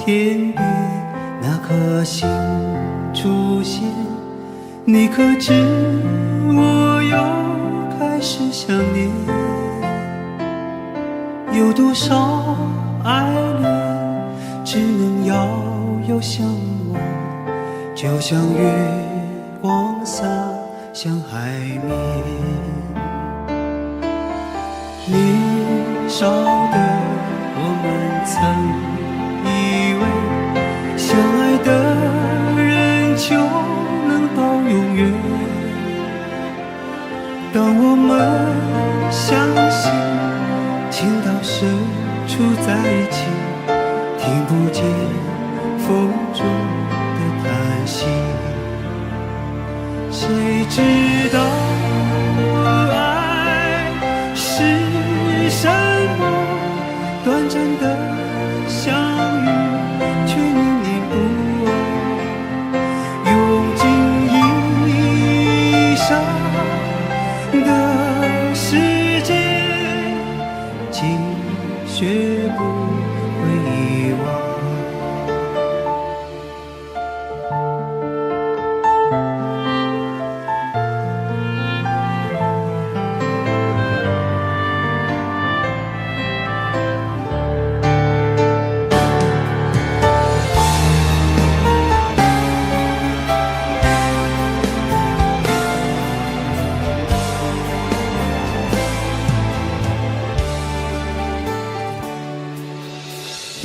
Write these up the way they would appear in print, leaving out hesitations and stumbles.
天边那颗星出现，你可知我又开始想念？有多少爱恋只能遥遥相望，就像月光洒向海面。年少的我们曾以为相爱的人就能到永远，当我们相信情到深处在一起，听不见风中的叹息。谁知道爱是什么？短暂的相遇却念念不忘，用尽一生的时间，请学不会遗忘。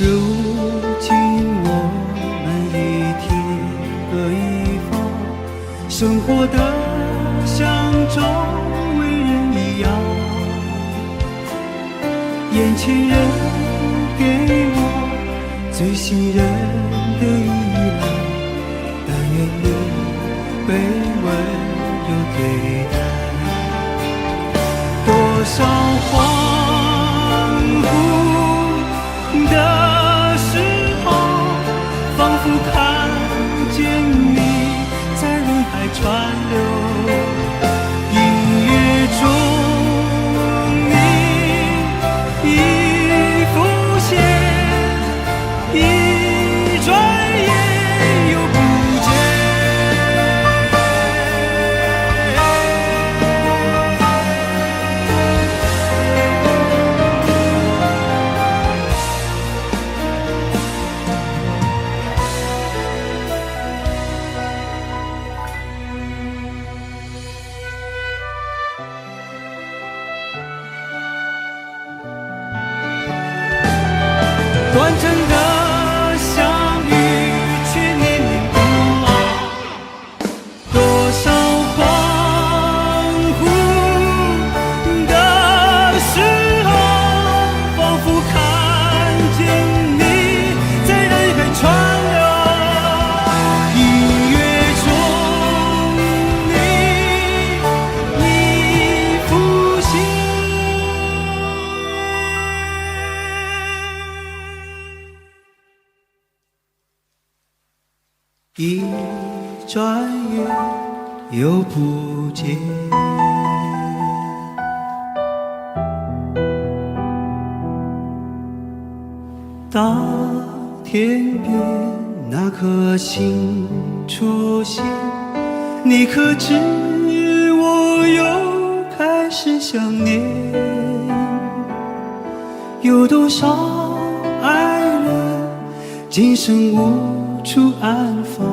如今我们一天各一方，生活的像周围人一样，眼前人给我最信任的依赖，但愿你被温柔对待。多少恍惚的时候，仿佛看见你在人海川流，音乐中你已浮现，一转眼又不见。短暂的相遇却念念不忘，多少恍惚的时候，仿佛看见你在人海川流，音乐中你已浮现。一转眼又不见，当天边那颗星出现，你可知我又开始想念？有多少爱人今生无处安放，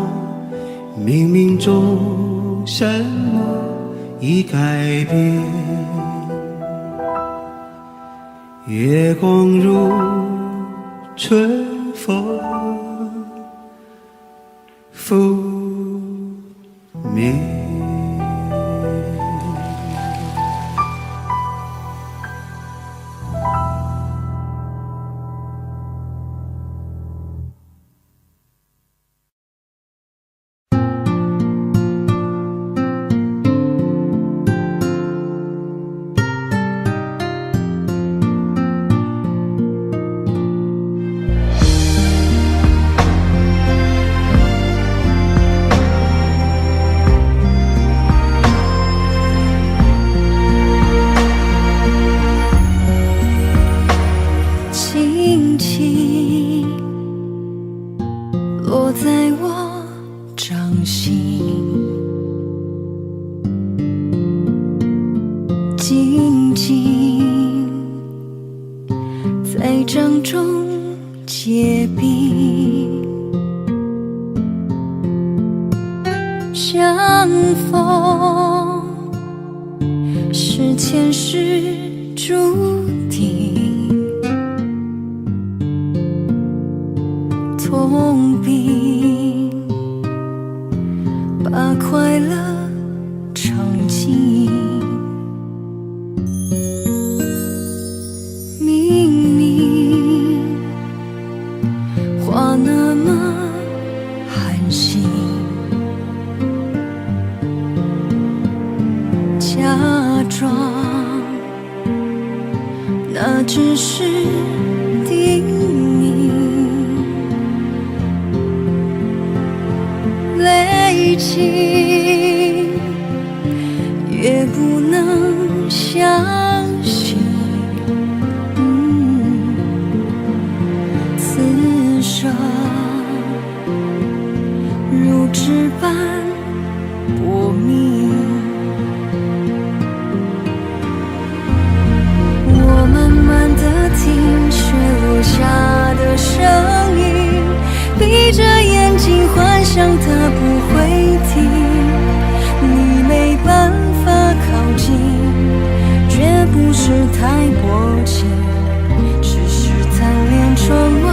冥冥中什么已改变？月光如春风拂面。结冰，相逢是前世注定，痛并把快乐尝尽。明明话那么寒心，假装那只是叮咛，累积越不能相信，此生如纸般薄命。我慢慢地听雪落下的声音，闭着眼睛幻想它不会停，你没办法靠近，绝不是太薄情，只是贪恋窗外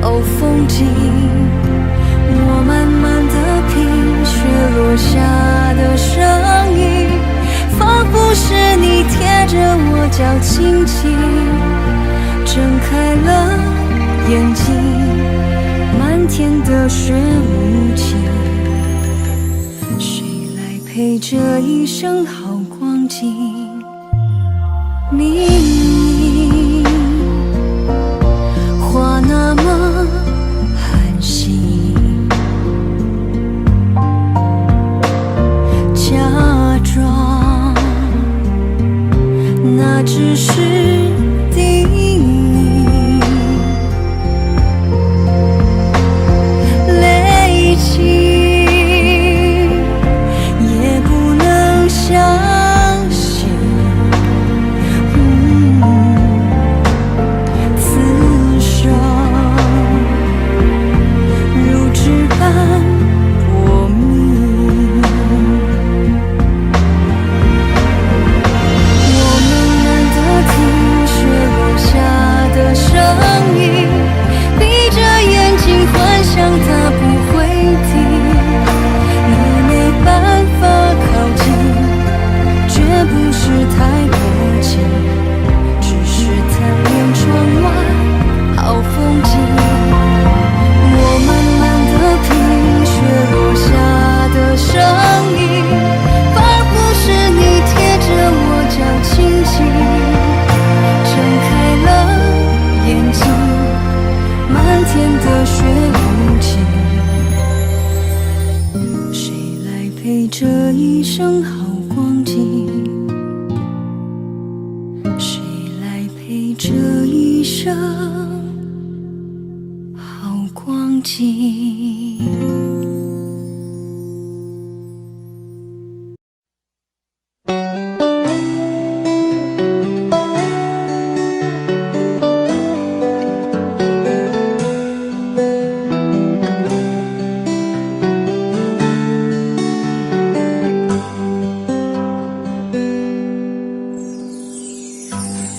好风景。我慢慢地品雪落下的声音，仿佛是你贴着我脚轻轻睁开了眼睛，漫天的雪无情，谁来陪这一生好光景？明明话那么寒心，假装那只是叮咛，累积也不能相信，此生如纸般薄命。我慢慢地听雪落下的声音，闭着眼睛幻想它不会停，你没办法靠近，绝不是太薄情，只是贪恋窗外好风景。我慢慢地品雪落下的声音，仿佛是你贴着我脚轻轻睁开了眼睛，漫天的雪无情，谁来陪这一生好光景？谁来陪这一生好光景？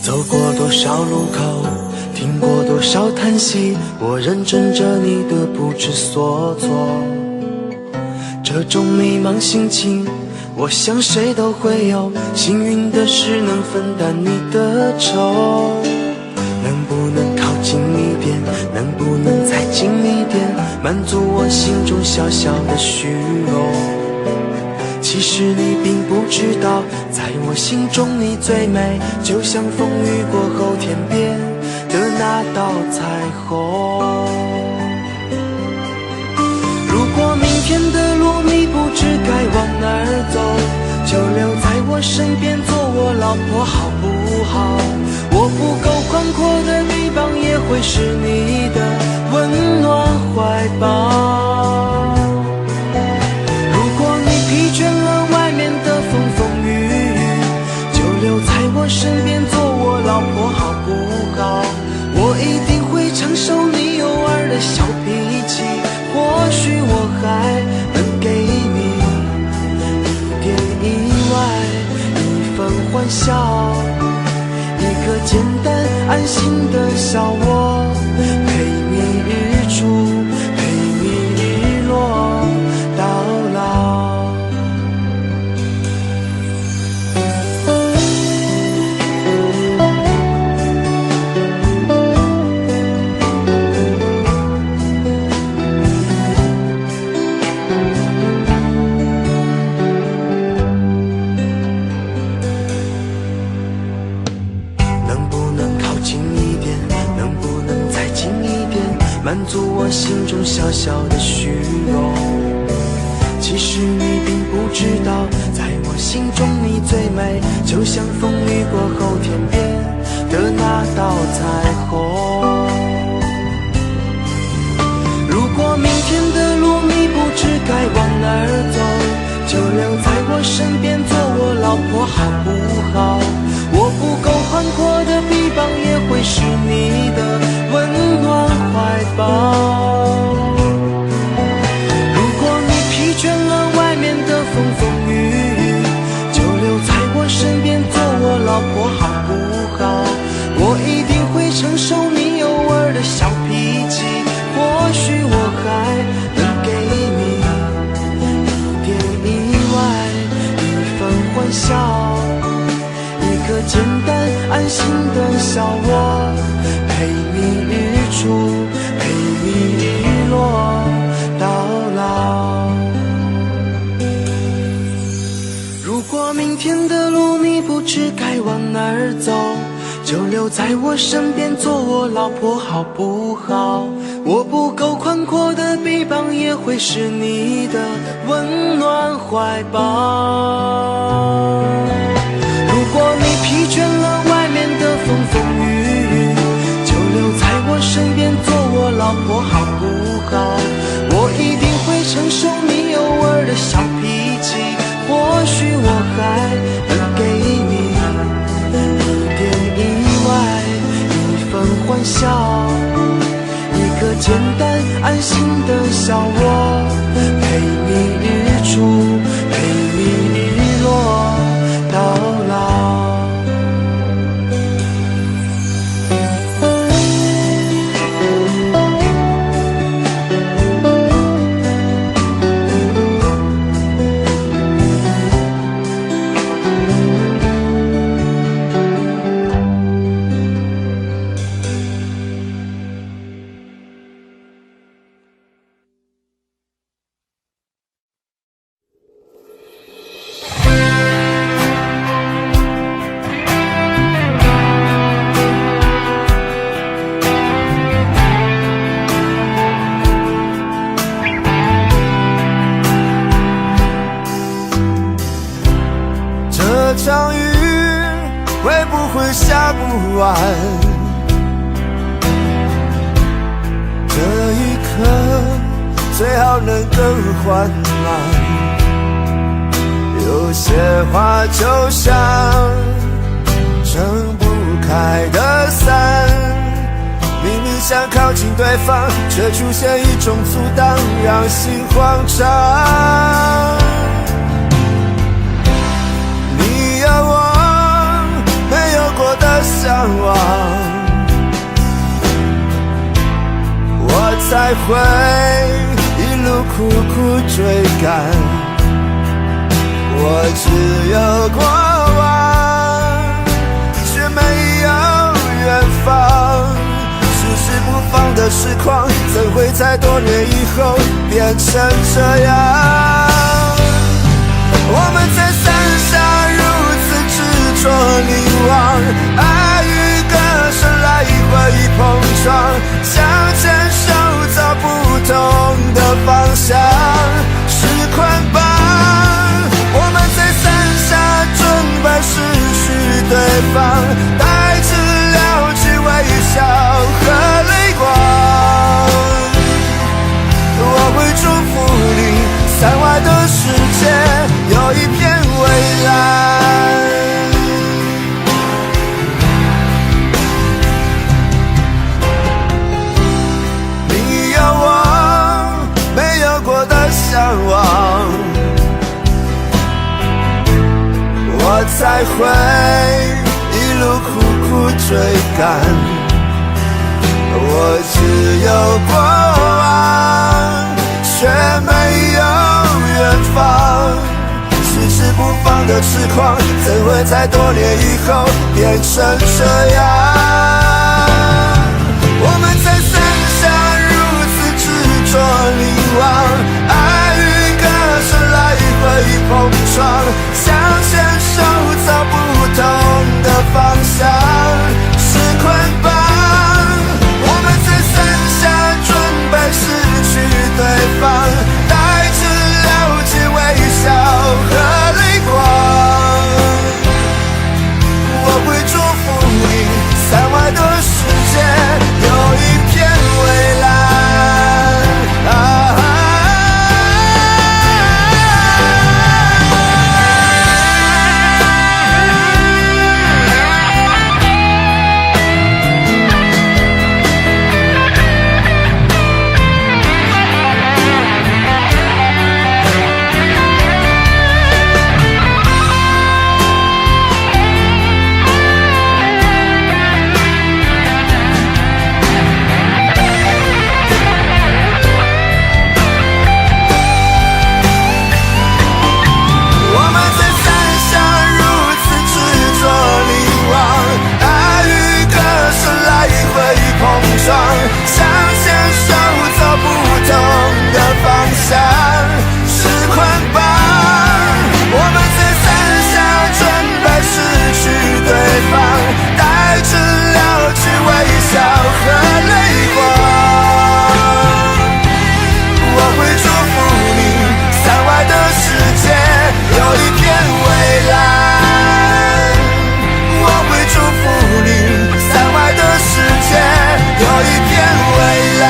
走过多少路口，听过多少叹息，我认真着你的不知所措。这种迷茫心情，我想谁都会有，幸运的是能分担你的愁。能不能靠近一点，能不能再近一点，满足我心中小小的虚荣。其实你并不知道，在我心中你最美，就像风雨过后天边的那道彩虹。如果明天的路你不知该往哪儿走，就留在我身边做我老婆好不好？我不够宽阔的臂膀也会是你的温暖怀抱。疲倦了外面的风风雨雨，就留在我身边做我老婆好不好？我一定小我，陪你日出，陪你日落到老。满足我心中小小的虚荣。其实你并不知道，在我心中你最美，就像风雨过后天边的那道彩虹。如果明天的路你不知该往哪儿走，就留在我身边做我老婆好不好？我不够宽阔的臂膀，也会是你的温暖怀抱。如果你疲倦了外面的风风雨雨，就留在我身边做我老婆好不好？我一定会承受你偶尔的小脾气，或许我还能给你一点意外，一份欢笑，一个简单安心的小窝，陪你日出，陪你日落到老。如果明天的路你不知该往哪儿走，就留在我身边做我老婆好不好？我不够宽阔的臂膀，也会是你的温暖怀抱。如果你疲倦了外面的风风雨雨，就留在我身边做我老婆好不好？我一定会承受你偶尔的小脾气，或许我还能给你一点意外，一份欢笑，一个简单安心的小窝，陪你日出，陪你日落到老。这场雨会不会下不完？这一刻最好能更缓慢。有些话就像撑不开的伞，明明想靠近对方，却出现一种阻挡，让心慌张。有我没有过的向往，我才会一路苦苦追赶。我只有过往，却没有远方。迟迟不放的实况，怎会在多年以后变成这样？我们在伞下如此执着凝望，爱与歌声来回碰撞，想牵手走不同的方向，是捆绑。我们在伞下准备失去对方，带着了解微笑和泪光。我会祝福你，伞外的世界有一片蔚蓝。你有我没有过的向往，我才会一路苦苦追赶。我只有过往，却没有远方。迟迟不放的痴狂，怎会在多年以后变成这样？我们在伞下如此执着凝望，爱与歌声来回碰撞，想牵手走不同的方向，是捆绑。我们在伞下准备失去对方，带着了解微笑和泪光。我会祝福你，伞外的世界有一片蔚蓝。想牵手走不同的方向，是捆绑。我们在伞下准备失去对方，带着了解微笑和泪光。我会祝福你，伞外的世界有一片蔚蓝。我会祝福你，伞外的世界有一片蔚蓝。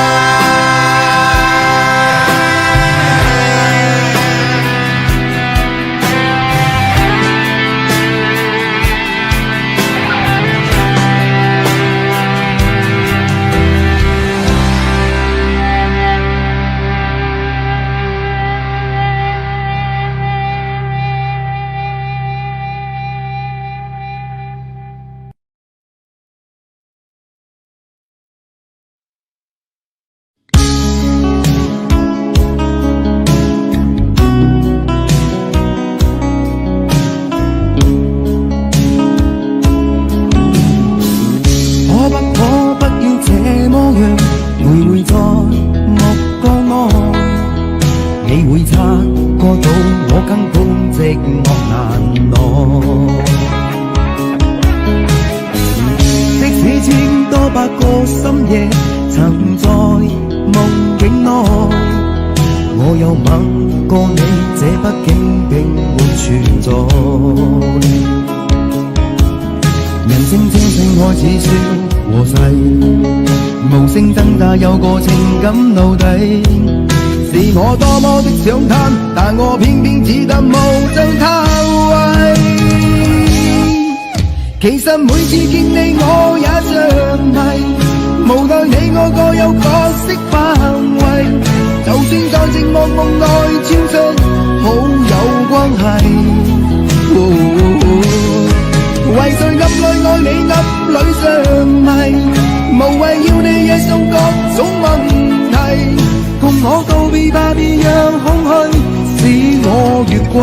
有個情感奴隸，是我多麼的想貪，但我偏偏只得無盡偷慰。其實每次見你我也着迷，無奈你我各有角色範圍，就算在寂寞夢內穿出好有關係。為誰暗裏愛你暗裏着迷，無謂要你惹上各種問題，共我告別吧，別讓空虛使我越軌。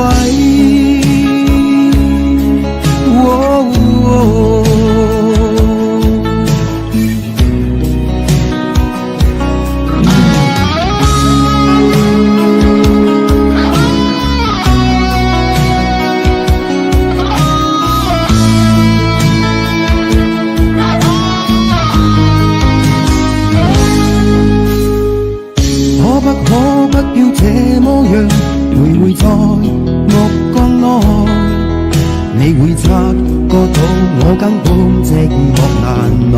在目光內，你會察覺到我根本寂寞難耐。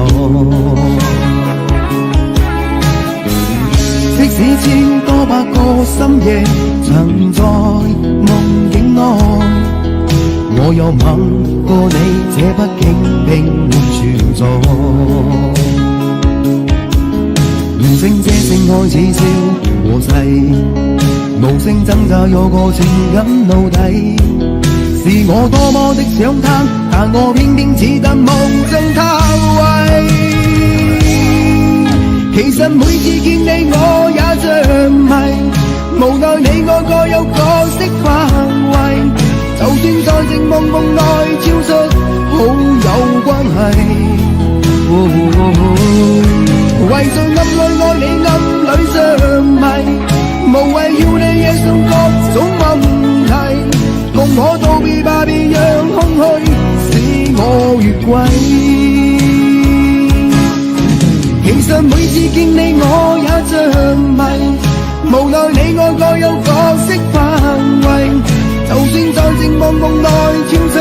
即使千多百個深夜曾在夢境內，我有吻過你，這畢竟並沒存在。完成這性愛似笑和誓，無聲掙扎有個情感奴隸，是我多麼的想貪，但我偏偏只得無盡偷慰。其實每次見你我也着迷，無奈你我各有角色範圍，就算在情夢夢內超出好友關係。為在暗裏愛你暗裏着迷，無謂要你惹上各種問題，共我道別吧，別讓空虛使我越軌。其實每次見你我也着迷，無奈你我各有角色範圍，就算在情夢夢內超出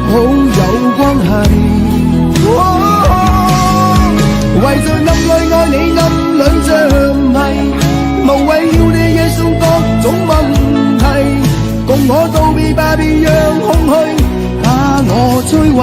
好友關係。為在暗裏愛你暗裏着迷，無謂要你惹上各種問題，共我道別吧，別讓空虛把我摧毀。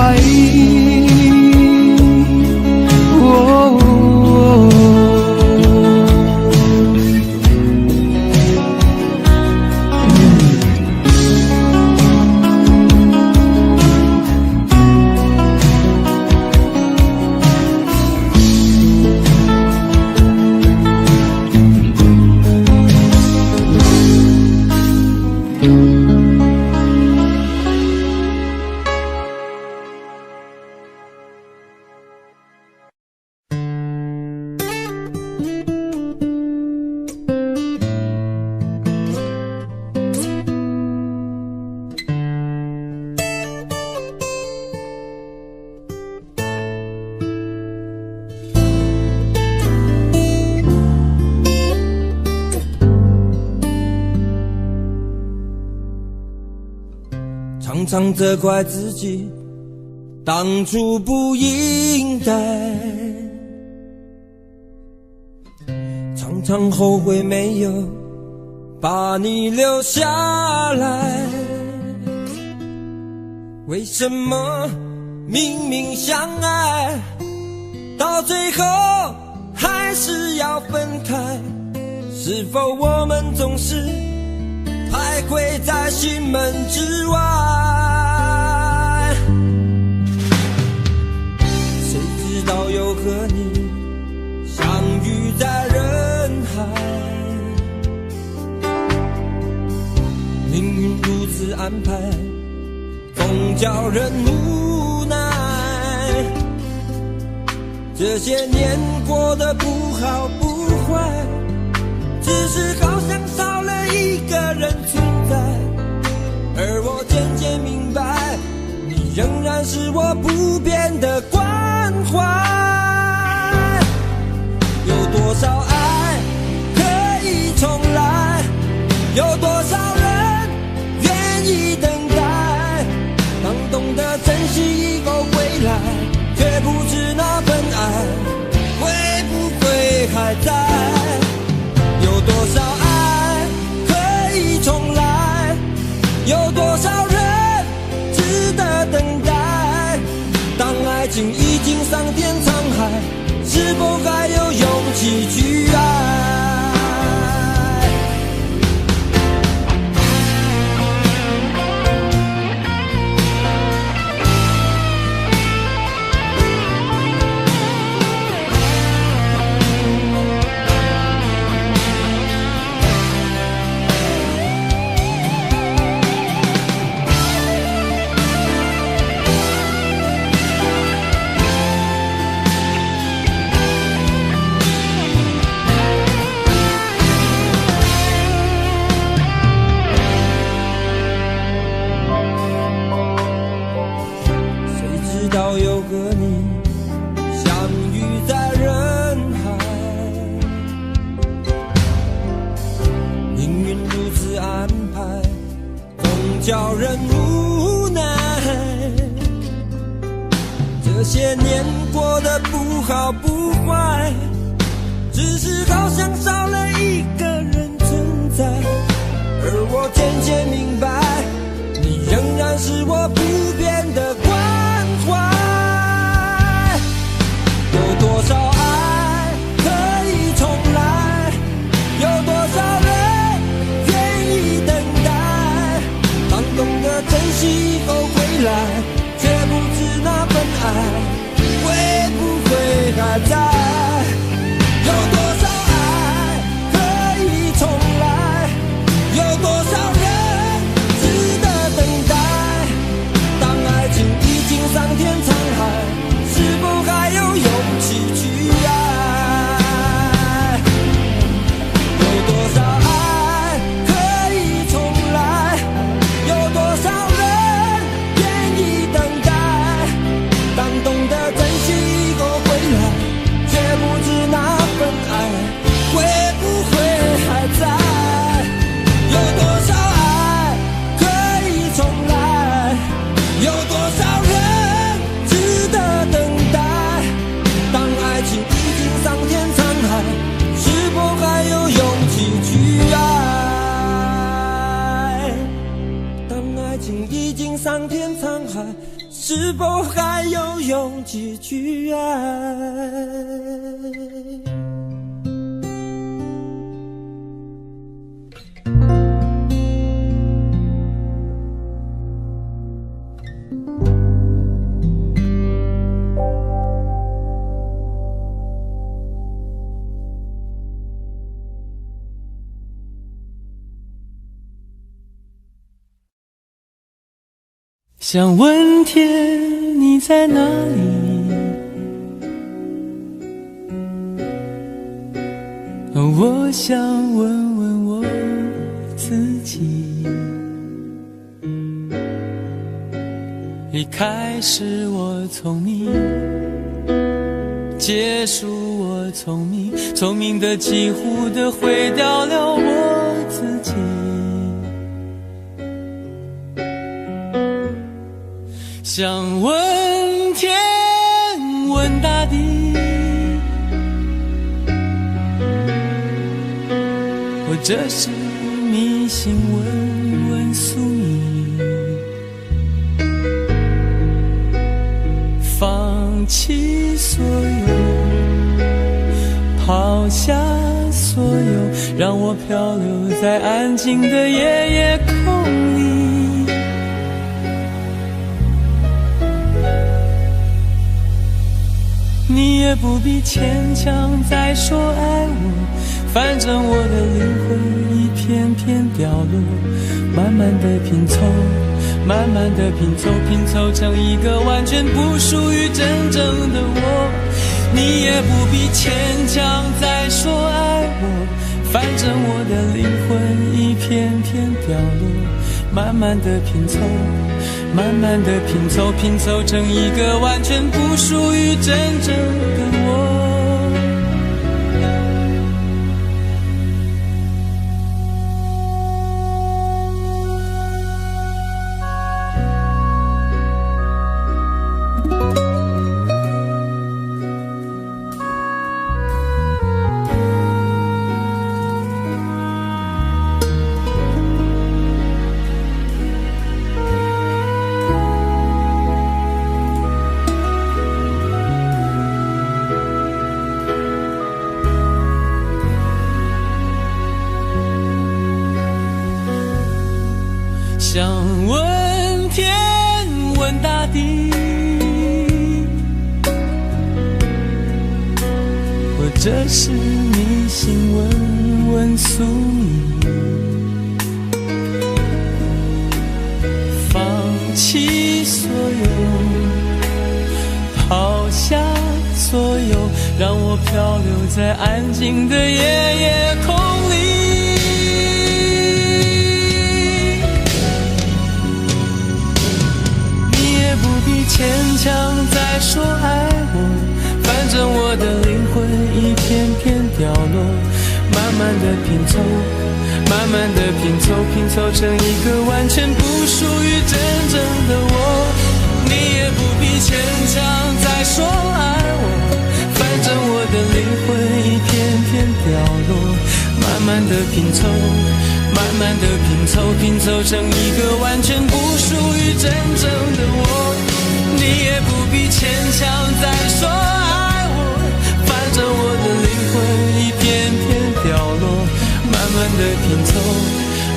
常常责怪自己当初不应该，常常后悔没有把你留下来。为什么明明相爱，到最后还是要分开？是否我们总是徘徊在心门之外？谁知道又和你相遇在人海，命运如此安排，总叫人无奈。这些年过得不好不坏，只是好像少了一个人存在，而我渐渐明白，你仍然是我不变的关怀。有多少爱可以重来，有多少人愿意等待，当懂得珍惜以后回来，却不知那份爱会不会还在。有多少爱可以重来，有多少人值得等待，当爱情已经桑田沧海，是否还有勇气去爱？叫人无奈，这些年过得不好不坏，只是好像少了一个人存在，而我渐渐明白，你仍然是我不变的关怀。有多少爱可以重来，有多少人愿意等待，当懂得珍惜以后回来，却不知那份爱会不会还在。桑田沧海，是否还有勇气去爱？想问天你在哪里，我想问问我自己。离开时我聪明，结束我聪明，聪明的几乎的毁掉了我自己。想问天问大地，或者是迷信问问宿命，放弃所有，抛下所有，让我漂流在安静的夜夜空里。你也不必牵强再说爱我，反正我的灵魂一片片掉落，慢慢的拼凑，慢慢的拼凑，拼凑成一个完全不属于真正的我。你也不必牵强再说爱我，反正我的灵魂一片片掉落，慢慢的拼凑，慢慢的拼凑，拼凑成一个完全不属于真正的我。想问天问大地，或者是迷信问问宿命，放弃所有，抛下所有，让我漂流在安静的夜夜空里。不必牵强再说爱我，反正我的灵魂一片片掉落，慢慢的拼凑，慢慢的拼凑，拼凑成一个完全不属于真正的我。你也不必牵强再说爱我，反正我的灵魂一片片掉落，慢慢的拼凑，慢慢的拼凑，拼凑成一个完全不属于真正的我。你也不必牵强再说爱我，反正我的灵魂一片片掉落，慢慢的拼凑，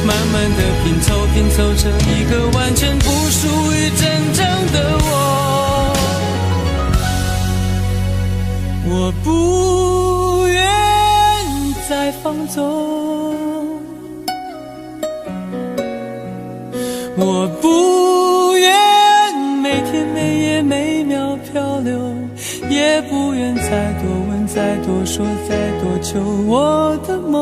慢慢的拼凑，拼凑成一个完全不属于真正的我。我不愿再放纵，我不愿每天每夜每秒漂流，也不愿再多问再多说再多求我的梦。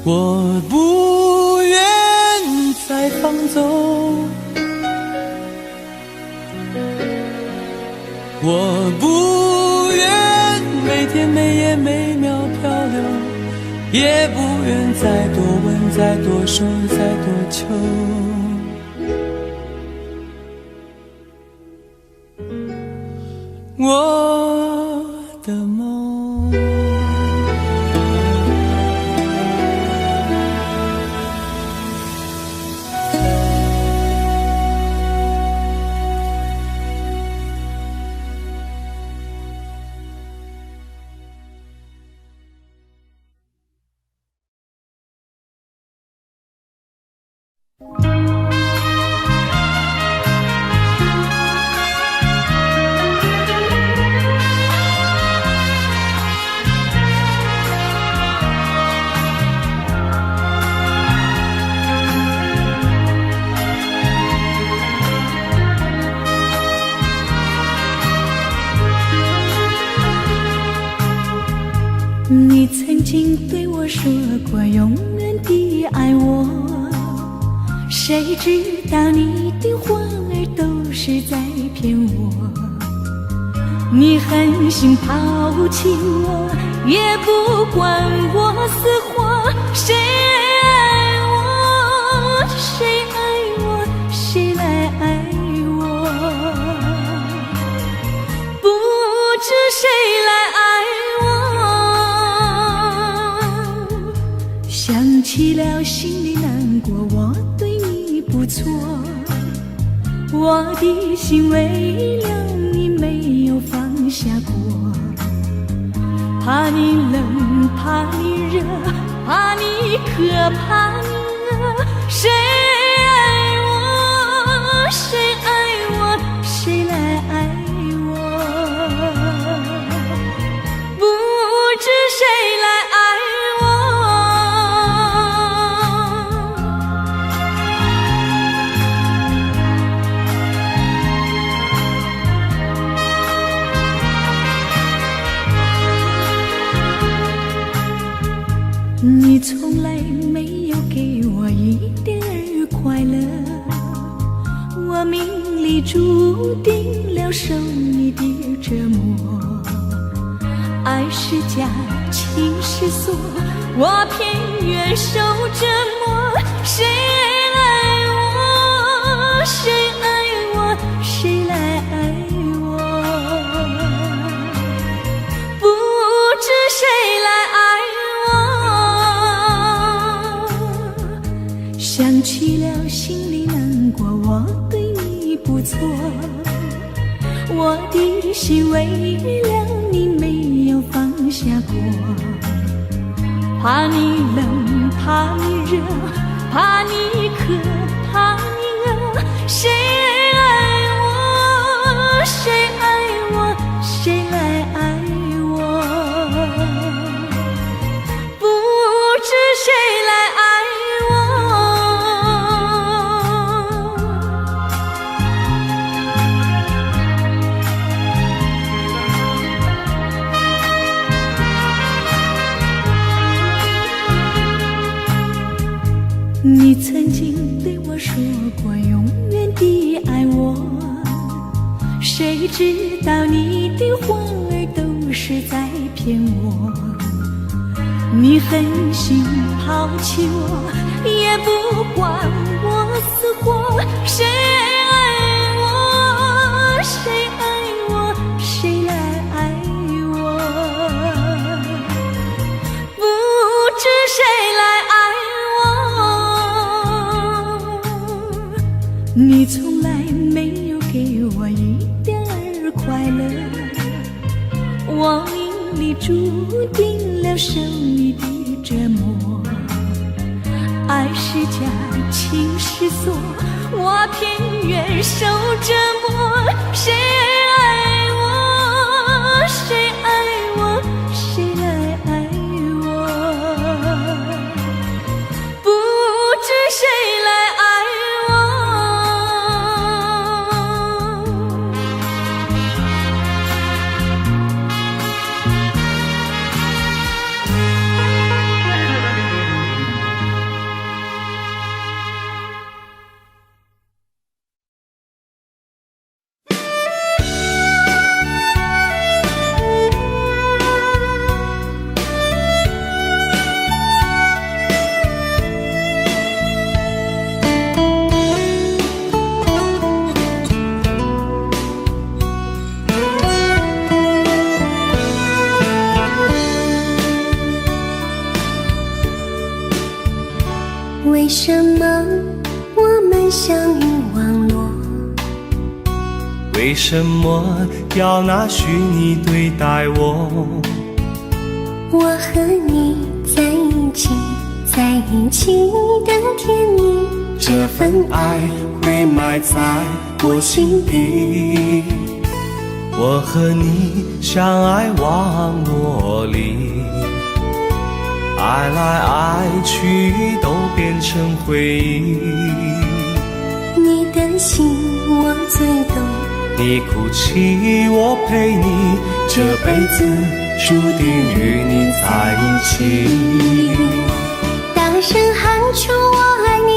我不愿再放纵，我不愿每天每夜每秒漂流，也不愿再多问再多说再多求我的梦。你曾经对我说过永远的爱我，谁知道你的话儿都是在骗我。你狠心抛弃我，也不管我死活。谁爱我，谁爱我，谁来爱我？不知谁来爱我。想起了心里难过，我对你不错，我的心为了你没有放下过。怕你冷，怕你热，怕你渴，怕你饿。谁爱我，谁爱我，谁来爱我？不知谁来爱你从来没有给我一点儿快乐，我命里注定了受你的折磨。爱是假，情是锁，我偏愿受折磨。谁爱我，谁爱我，谁来爱我？不知谁来爱我。想起了心里难过，我对你不错，我的心为了你没有放下过。怕你冷，怕你热，怕你渴，怕你饿。谁爱我，谁爱我，谁来爱我？不知谁来爱你曾经对我说过永远的爱我，谁知道你的话儿都是在骗我。你狠心抛弃我，也不管我死活。谁爱我，谁爱我，谁来爱我？不知谁来爱我。你从来没有给我一点儿快乐，我命里注定了受你的折磨。爱是假，情是锁，我偏愿受折磨。谁爱我，谁爱我，谁来爱我？不知谁来爱为什么我们相遇网络？为什么要拿虚拟对待我？我和你在一起，在一起的甜蜜这份爱会埋在我心底。我和你相爱网络里，爱来爱去都变成回忆。你的心我最懂，你哭泣我陪你，这辈子注定与你在一起。大声喊出我爱你，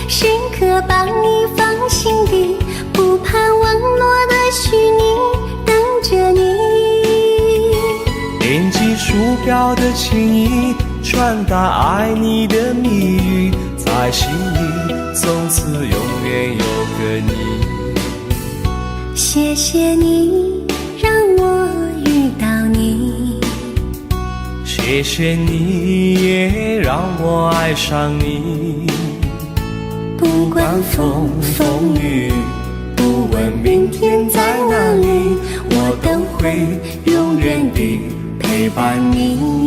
时刻把你放心底，不怕网络的虚拟，等着你。点击鼠标的情意，传达爱你的密语，在心里从此永远有个你。谢谢你让我遇到你，谢谢你也让我爱上你。不管风风雨，不问明天在哪里，我都会永远地陪伴你。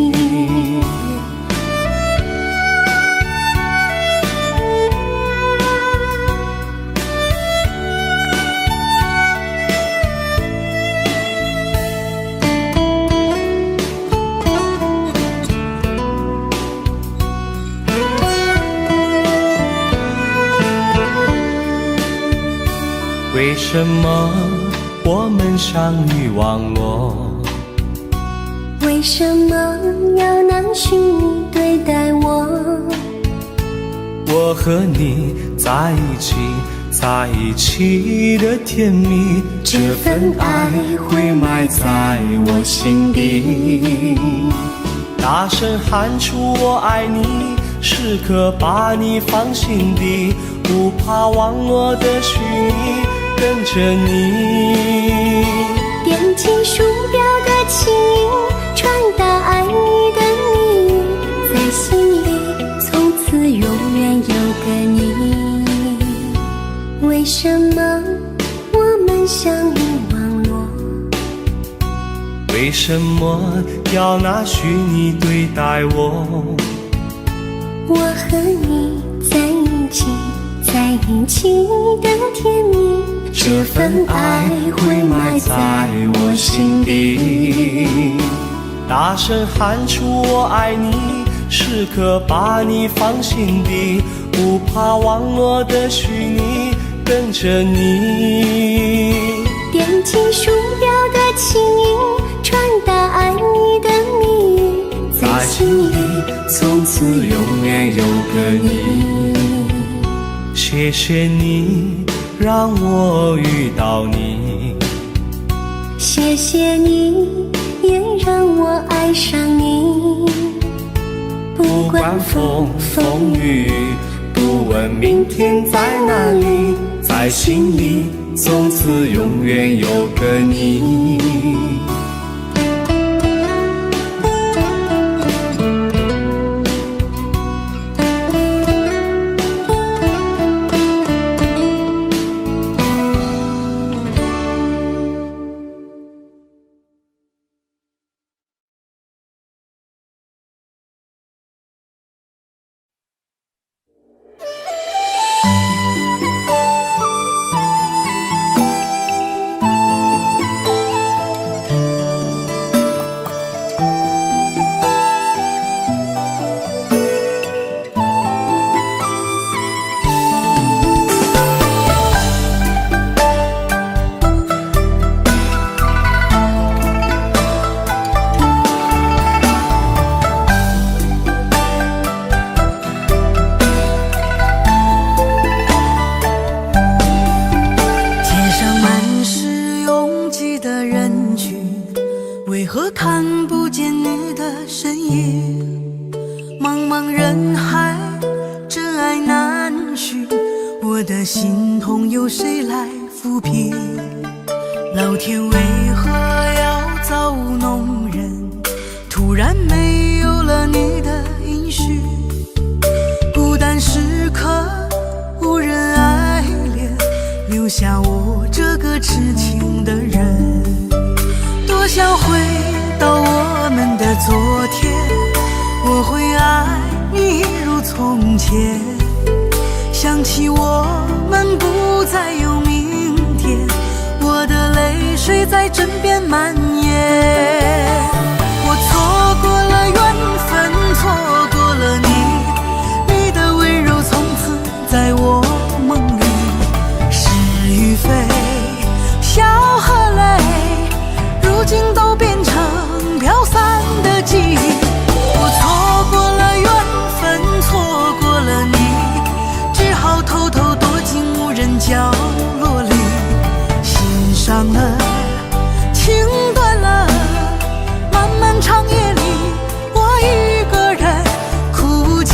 为什么我们相遇网络？为什么要拿虚拟对待我？我和你在一起，在一起的甜蜜，这份爱会埋在我心底。大声喊出我爱你，时刻把你放心底，不怕网络的虚拟，跟着你。点击鼠标的情音，传达爱你的密语，在心里从此永远有个你。为什么我们相遇网络？为什么要拿虚拟对待我？我和你在一起，在一起的甜蜜，这份爱会埋在我心底。大声喊出我爱你，时刻把你放心底，不怕网络的虚拟，跟着你。点击鼠标的情音，传达爱你的密语，在心里从此永远有个你。谢谢你让我遇到你，谢谢你也让我爱上你。不管风风雨，不问明天在哪里，在心里从此永远有个你。我的心痛有谁来抚平？老天为何要造物弄人？突然没有了你的音讯，孤单时刻无人爱怜，留下我这个痴情的人。多想回到我们的昨天，我会爱你如从前。想起我们不再有明天，我的泪水在枕边蔓延。我错过了缘分，错过了你，你的温柔从此在我梦里。是与非，笑和泪，如今都变成飘散的记忆。我错过了缘分，错过了你，只好偷偷躲进无人角落里，心伤了，情断了，漫漫长夜里，我一个人哭泣。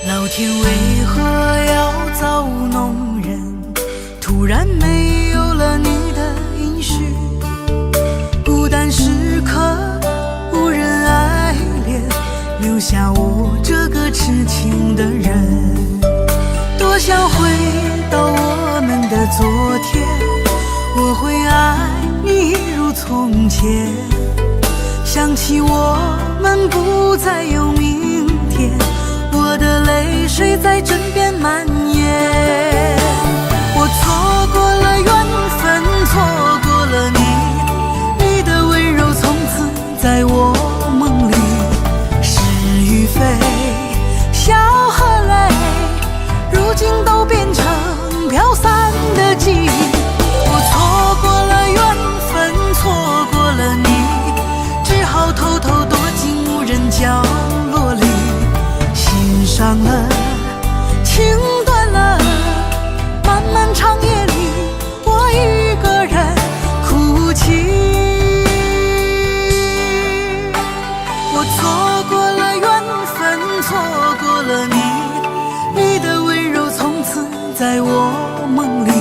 老天为何要造物弄人？突然没有了你的允许，孤单时刻无人爱怜，留下我这个痴情的人。多想回到我们的昨天，我会爱你一如从前。想起我们不再有明天，我的泪水在枕边蔓延。我错过了缘分，错过了你，你的温柔从此在我梦里。是与非，笑和泪，如今都变成飘散的记忆。我错过了缘分，错过了你，只好偷偷躲进无人角落里，心伤了，情断了，漫漫长夜里，我一个人哭泣。我错过了缘分，错过了你，你的温柔从此在我梦里。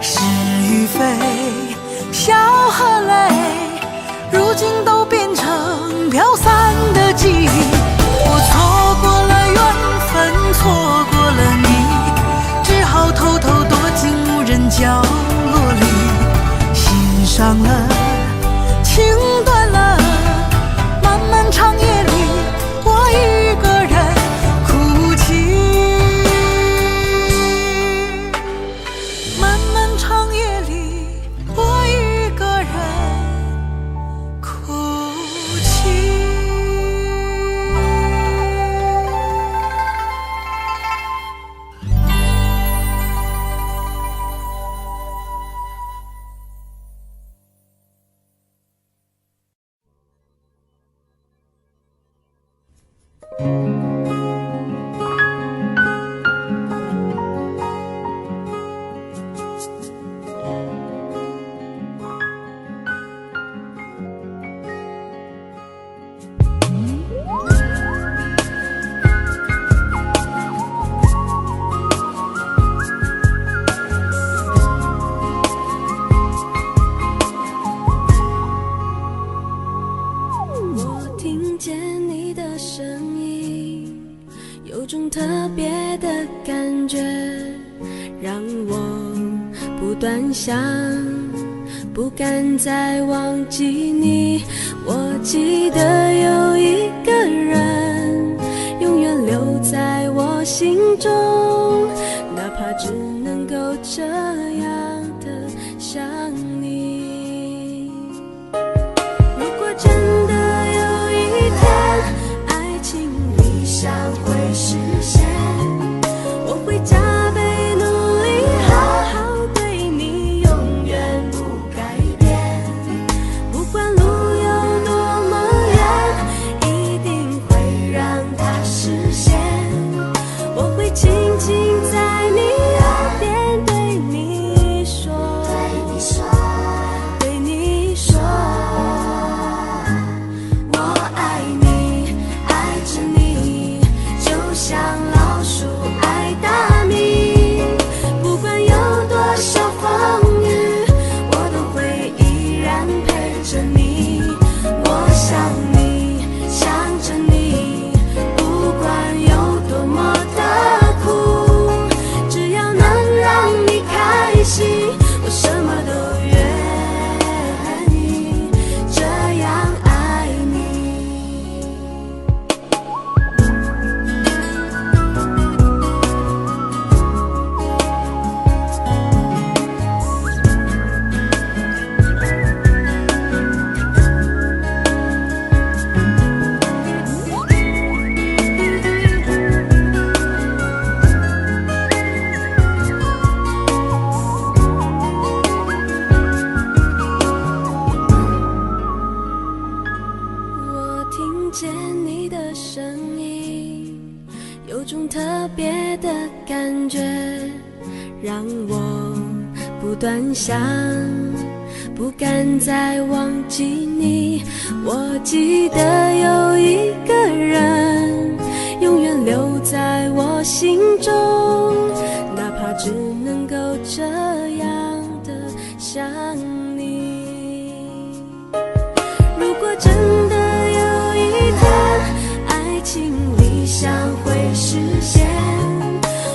是与非，笑和泪，如今都变成飘散的记忆。我错过了缘分，错过了你，只好偷偷躲进无人角落里，心伤了，情断了，漫漫长夜里，我一个人哭泣。漫漫长夜里，我一个人哭泣。我听见你的声音，有种特别的感觉，让我不断想，不敢再忘记你。我记得有一个人，永远留在我心中，哪怕只能够这样的想你。如果真的有一天，爱情理想会实现，我会加倍努力，好好对你，永远不改变。不管路有多么远，一定会让它实现。我会轻轻在你耳边对你心，我什么都愿意这样爱你。我听见你的声音，有种特别的感觉，让我不断想，不敢再忘记你。我记得有一个人永远留在我心中，哪怕只能够这样的想你。如果真的有一天爱情理想会实现，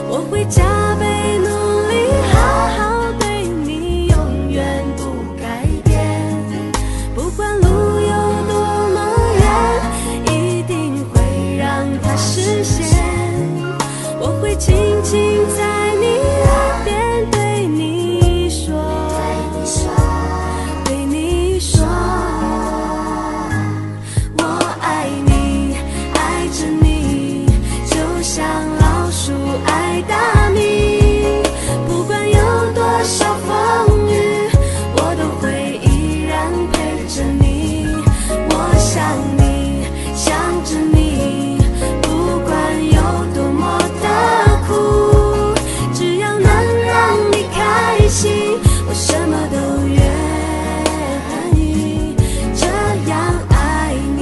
我会加倍努力，好好对你，永远不改变。不管路有多么远，一定会让它实现。我会轻轻在你耳边对你说，对你说，我爱你，爱着你，就像老鼠爱大米。不管有多少风雨，我都会依然陪着你。我想你，想着你，不管有多么的苦，只要能让你开心，我什么都愿意这样爱你。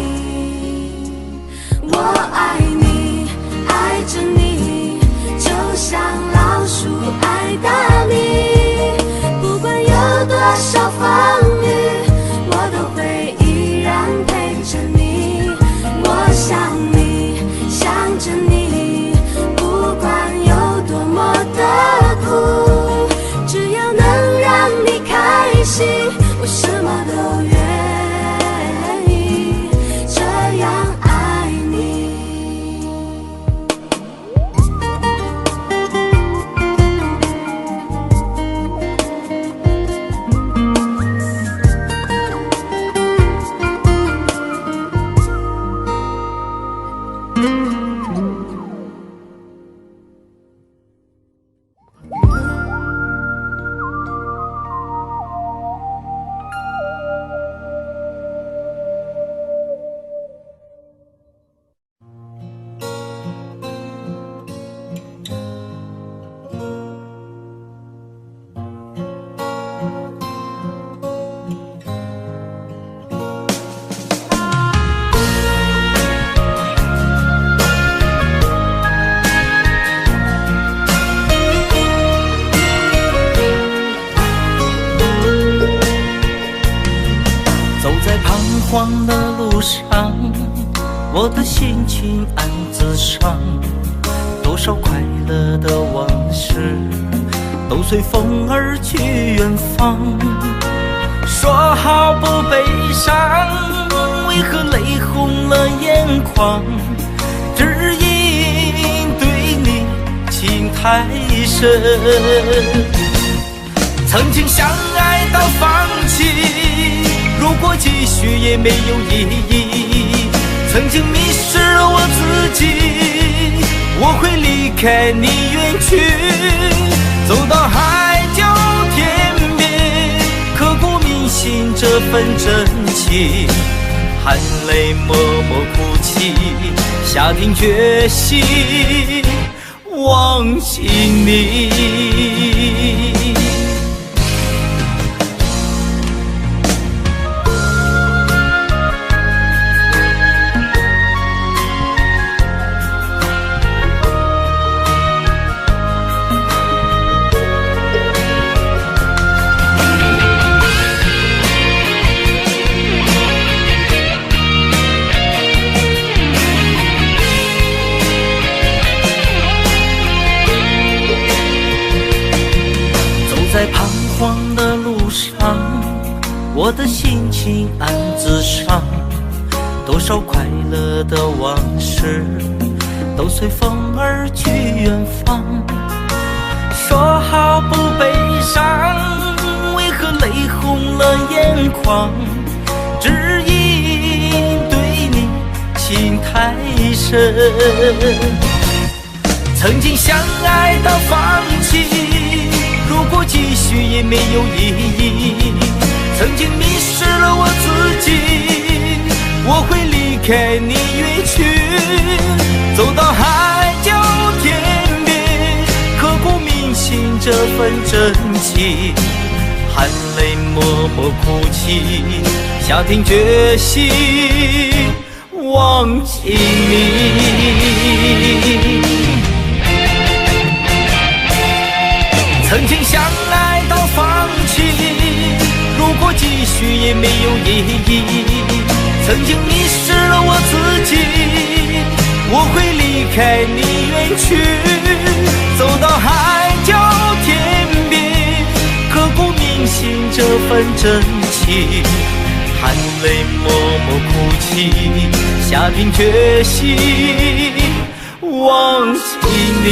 我爱你，爱着你，就像老鼠爱大米。不管有多少风雨，我都会依然陪着你。我想你，想着你，不管有多么的苦，只要能让你开心，我什么都愿意这样爱你。走在彷徨的路上，我的心情暗自伤。多少快乐的往事都随风而去远方。说好不悲伤，为何泪红了眼眶？只因对你情太深。曾经相爱到放弃，如果继续也没有意义。曾经迷失了我自己，我会离开你远去，走到海角天边，刻骨铭心这份真情，含泪默默哭泣，下定决心忘记你。在彷徨的路上，我的心情暗自伤，多少快乐的往事都随风而去远方。说好不悲伤，为何泪红了眼眶？只因对你情太深，曾经相爱到放弃，如果继续也没有意义。曾经迷失了我自己，我会离开你远去，走到海角天边，刻骨铭心这份真情，含泪默默哭泣，下定决心忘记你。曾经相爱到放弃，如果继续也没有意义。曾经迷失了我自己，我会离开你远去，走到海角天边，刻骨铭心这份真情，含泪默默哭泣，下定决心忘记你。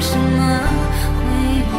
什么会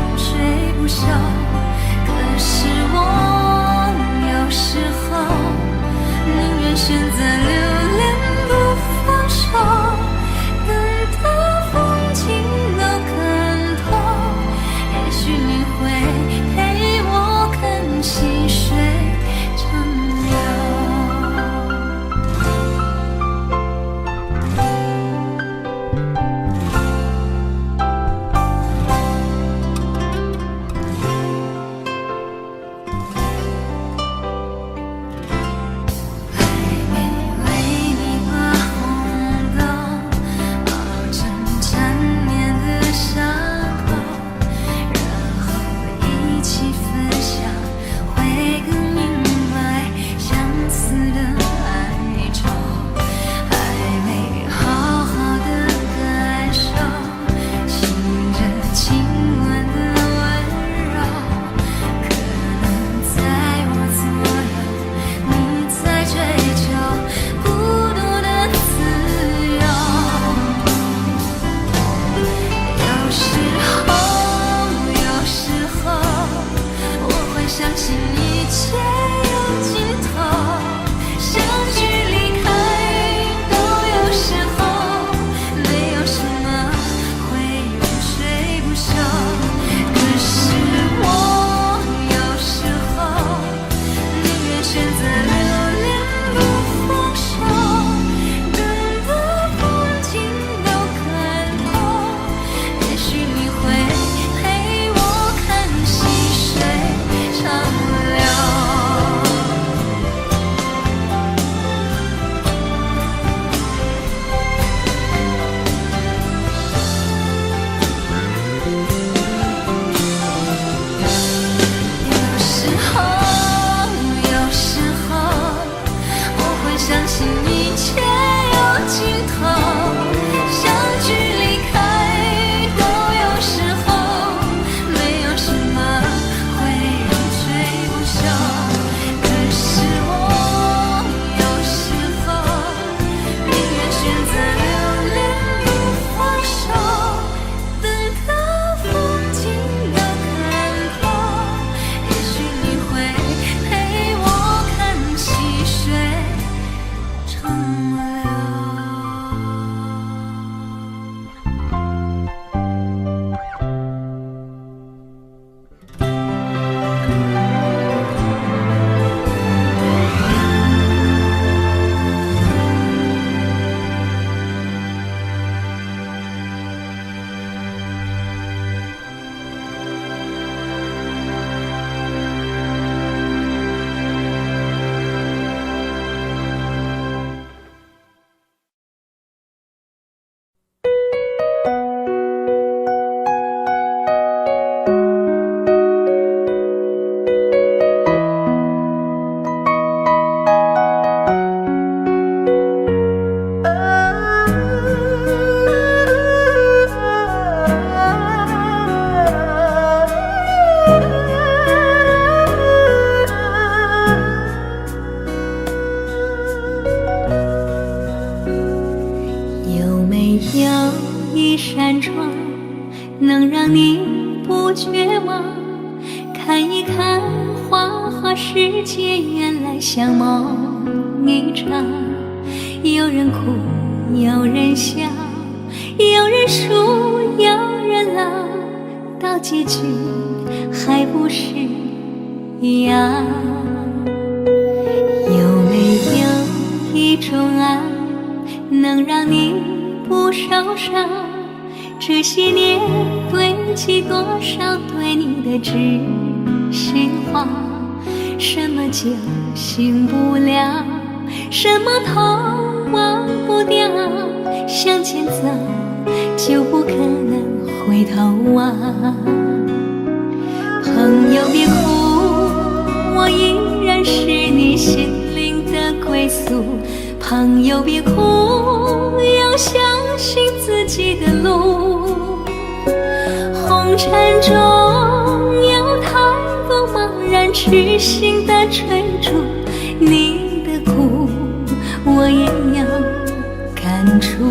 绝望，看一看花花世界，原来像梦一场。有人哭，有人笑，有人输，有人老，到结局还不是一样。有没有一种爱，能让你不受伤？这些年堆积多少对你的知心话？什么酒醒不了，什么痛忘不掉，向前走就不可能回头望。朋友别哭，我依然是你心灵的归宿。朋友别哭，要相信自己的路。红尘中有太多茫然痴心的追逐，你的苦我也有感触。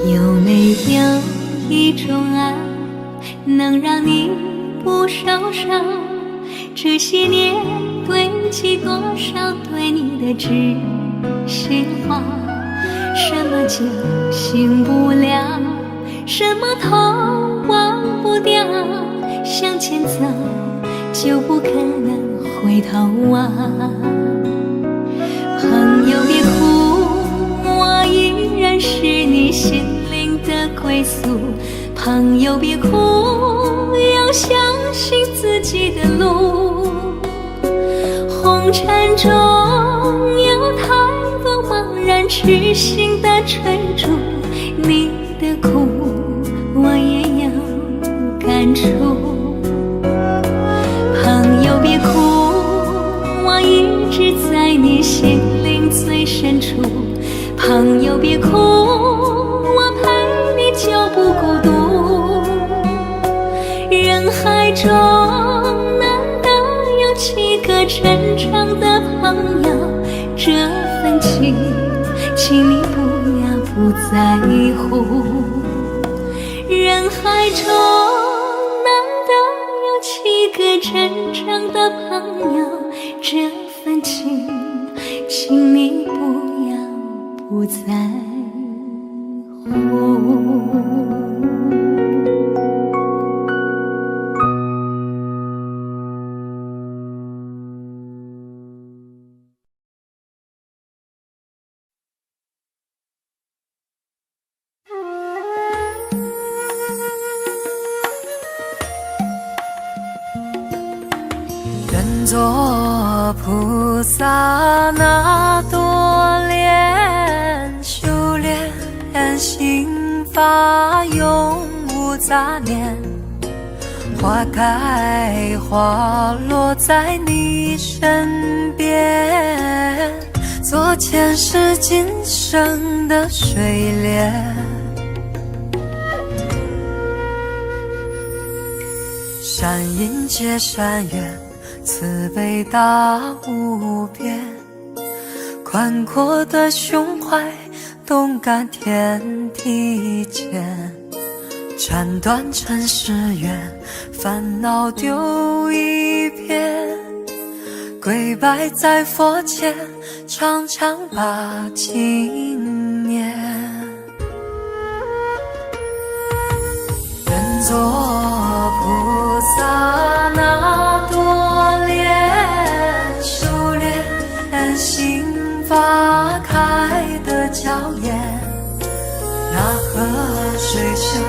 有没有一种爱，能让你不受伤？这些年堆积多少对你的知心话？什么酒醒不了，什么痛忘不掉，向前走就不可能回头望。朋友别哭，我依然是你心灵的归宿。朋友别哭，要相信自己的路。红尘中有太多茫然痴心的追逐，你的苦我也有感触。朋友别哭，我一直在你心灵最深处。朋友别哭，我陪你就不孤独。人海中难得有几个真正的朋友，这份情请你不要不在乎。人海中难得有几个真正的朋友，这份情请你不要不在乎。愿做菩萨那多莲，修炼心法永无杂念。花开花落在你身边，做前世今生的水莲。善因结善缘，慈悲大无边。宽阔的胸怀，动感天地间。斩断尘世缘，烦恼丢一片。跪拜在佛前，常常把经念。愿做菩萨那多莲，修炼心法开的娇艳。那河水声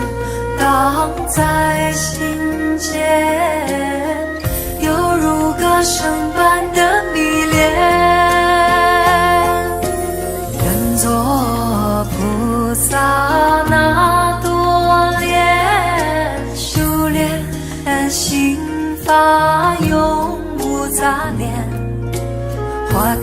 荡在心间，犹如歌声般的迷恋。愿做菩萨那多莲，修炼心法恋。花